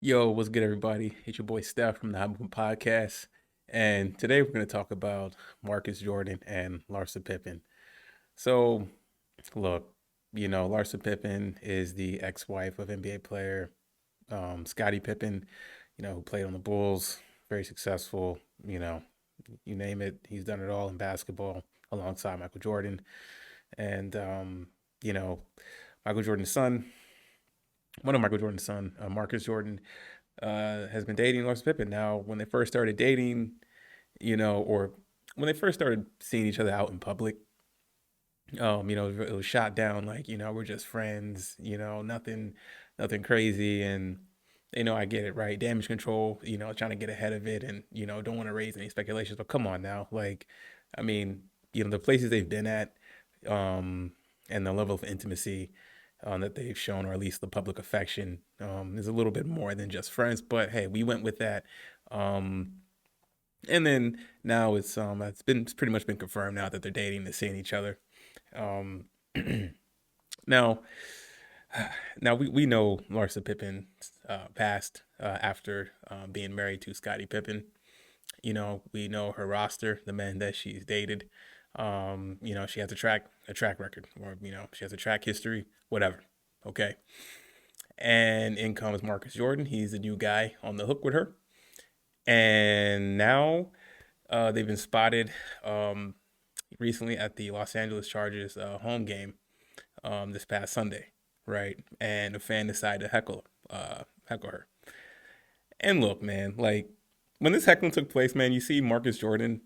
Yo, what's good, everybody? It's your boy Steph from the Hobby Podcast, and today we're going to talk about Marcus Jordan and Larsa Pippen. So, look, Larsa Pippen is the ex-wife of NBA player Scottie Pippen, who played on the Bulls, very successful. You name it, he's done it all in basketball alongside Michael Jordan, and you know, Michael Jordan's son, one of Michael Jordan's son, Marcus Jordan has been dating Larsa Pippen. Now, when they first started dating, or when they first started seeing each other out in public, it was shot down like, we're just friends, nothing crazy. And, I get it, right? Damage control, trying to get ahead of it and, don't want to raise any speculations. But come on now. Like, I mean, the places they've been at, um, and the level of intimacy that they've shown, or at least the public affection, is a little bit more than just friends. But hey, we went with that. Um, and then now it's pretty much been confirmed now that they're dating, they're seeing each other. Um, now, now we know Larsa Pippen passed after being married to Scottie Pippen. We know her roster, the men that she's dated. She has a track record, or she has a track history, whatever. Okay. And in comes Marcus Jordan. He's the new guy on the hook with her. And now they've been spotted recently at the Los Angeles Chargers home game this past Sunday, right? And a fan decided to heckle her. And look, man, like when this heckling took place, man, you see Marcus Jordan,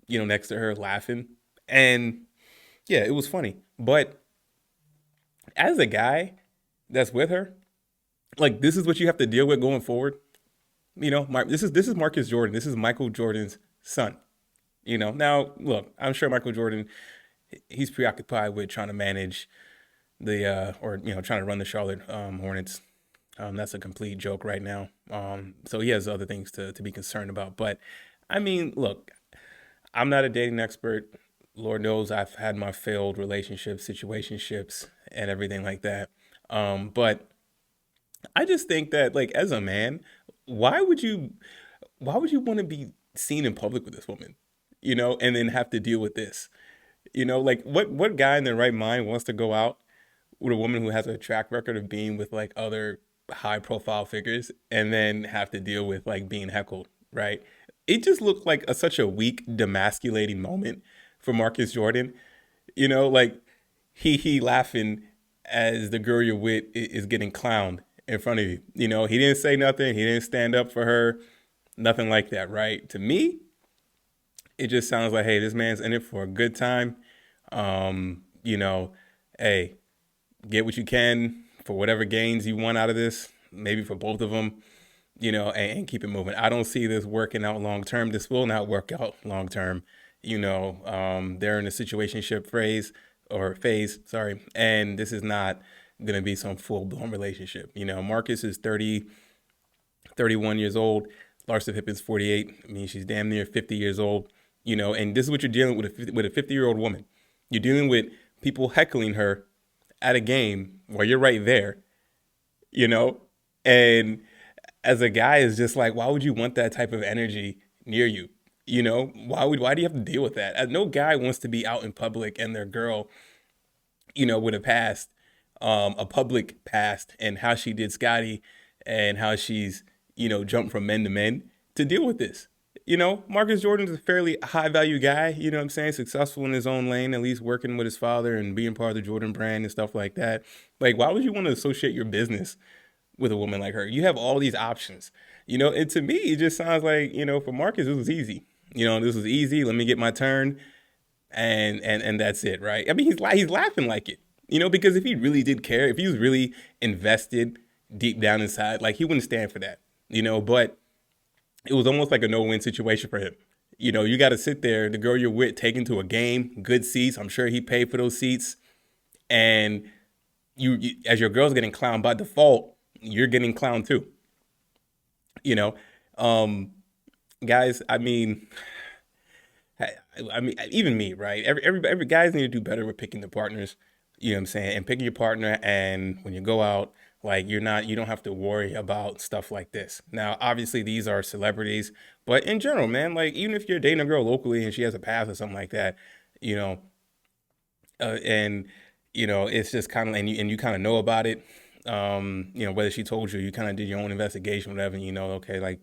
next to her laughing, and yeah, it was funny. But as a guy that's with her, like this is what you have to deal with going forward. This is Marcus Jordan. This is Michael Jordan's son. Now look, I'm sure Michael Jordan, he's preoccupied with trying to manage or trying to run the Charlotte Hornets. That's a complete joke right now. So he has other things to be concerned about. But I mean, look, I'm not a dating expert. Lord knows I've had my failed relationships, situationships, and everything like that. But I just think that, like, as a man, why would you why would you want to be seen in public with this woman? And then have to deal with this. Like what guy in their right mind wants to go out with a woman who has a track record of being with like other high profile figures and then have to deal with like being heckled, right? It just looked like such a weak, demasculating moment for Marcus Jordan. Like he laughing as the girl you're with is getting clowned in front of you. He didn't say nothing. He didn't stand up for her. Nothing like that, right? To me, it just sounds like, hey, this man's in it for a good time. Hey, get what you can for whatever gains you want out of this, maybe for both of them, and keep it moving. I don't see this working out long term. This will not work out long term. They're in a situationship phase, sorry, and this is not going to be some full blown relationship. Marcus is 30, 31 years old. Larsa Pippen's 48. I mean, she's damn near 50 years old. And this is what you're dealing with a 50-year-old woman. You're dealing with people heckling her at a game while you're right there, you know? And as a guy, is just like, why would you want that type of energy near you? Why do you have to deal with that? No guy wants to be out in public and their girl, with a public past, and how she did Scotty and how she's, jumped from men to men to deal with this. Marcus Jordan's a fairly high value guy, you know what I'm saying? Successful in his own lane, at least working with his father and being part of the Jordan brand and stuff like that. Like, why would you want to associate your business with a woman like her? You have all these options, and to me, it just sounds like, for Marcus, it was easy. This was easy. Let me get my turn, and that's it, right? I mean, he's laughing like it, because if he really did care, if he was really invested deep down inside, like he wouldn't stand for that, but it was almost like a no-win situation for him. You got to sit there, the girl you're with, taken to a game, good seats. I'm sure he paid for those seats, and as your girl's getting clowned by default, you're getting clowned too. You know, um, guys. I mean, even me, right? Every guys need to do better with picking the partners. You know what I'm saying? And picking your partner, and when you go out, Like you don't have to worry about stuff like this. Now, obviously these are celebrities, but in general, man, like even if you're dating a girl locally and she has a past or something like that, you know, and it's just kind of, and you kind of know about it. Whether she told you, you kind of did your own investigation, whatever. And okay, like,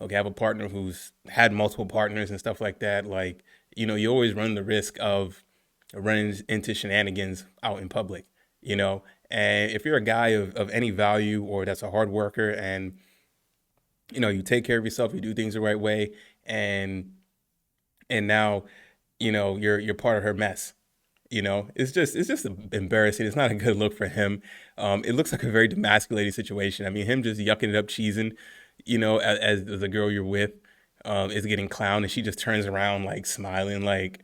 okay, I have a partner who's had multiple partners and stuff like that. Like, you always run the risk of running into shenanigans out in public. You know, and if you're a guy of any value or that's a hard worker and you take care of yourself, you do things the right way, and now you're part of her mess. It's just embarrassing. It's not a good look for him. It looks like a very demasculating situation. I mean, him just yucking it up, cheesing, as the girl you're with is getting clowned, and she just turns around like smiling. Like,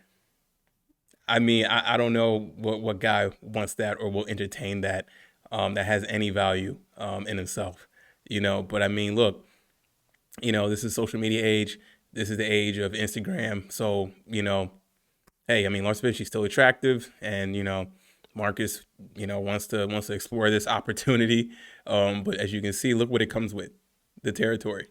I mean, I don't know what guy wants that or will entertain that, that has any value in himself. But I mean, look, this is social media age. This is the age of Instagram. So, hey, I mean, Larsa Pippen, she's still attractive, and Marcus, wants to explore this opportunity. But as you can see, look what it comes with, the territory.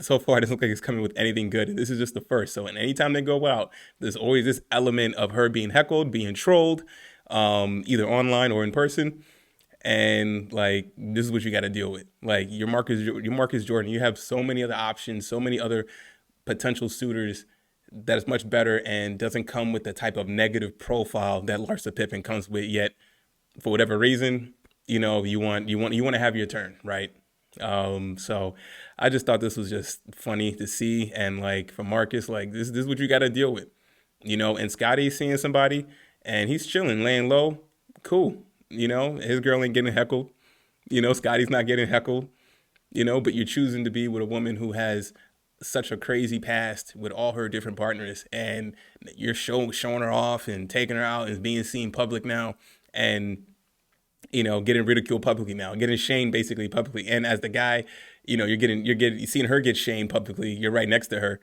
So far it doesn't look like it's coming with anything good, and this is just the first. So, and anytime they go out, there's always this element of her being heckled, being trolled, either online or in person. And like this is what you got to deal with. Like your Marcus Jordan, you have so many other options, so many other potential suitors that is much better and doesn't come with the type of negative profile that Larsa Pippen comes with. Yet, for whatever reason, you want to have your turn, right? So I just thought this was just funny to see, and like for Marcus, like this is what you got to deal with, And Scotty's seeing somebody, and he's chilling, laying low, cool. His girl ain't getting heckled. Scotty's not getting heckled, but you're choosing to be with a woman who has such a crazy past with all her different partners, and you're showing her off and taking her out and being seen public now, and getting ridiculed publicly now, getting shamed basically publicly. And as the guy, you're seeing her get shamed publicly. You're right next to her,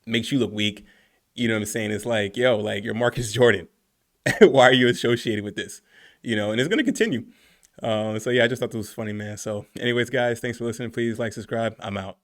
makes you look weak. You know what I'm saying? It's like, yo, like you're Marcus Jordan. Why are you associated with this? And it's gonna continue. So yeah, I just thought this was funny, man. So, anyways, guys, thanks for listening. Please like, subscribe. I'm out.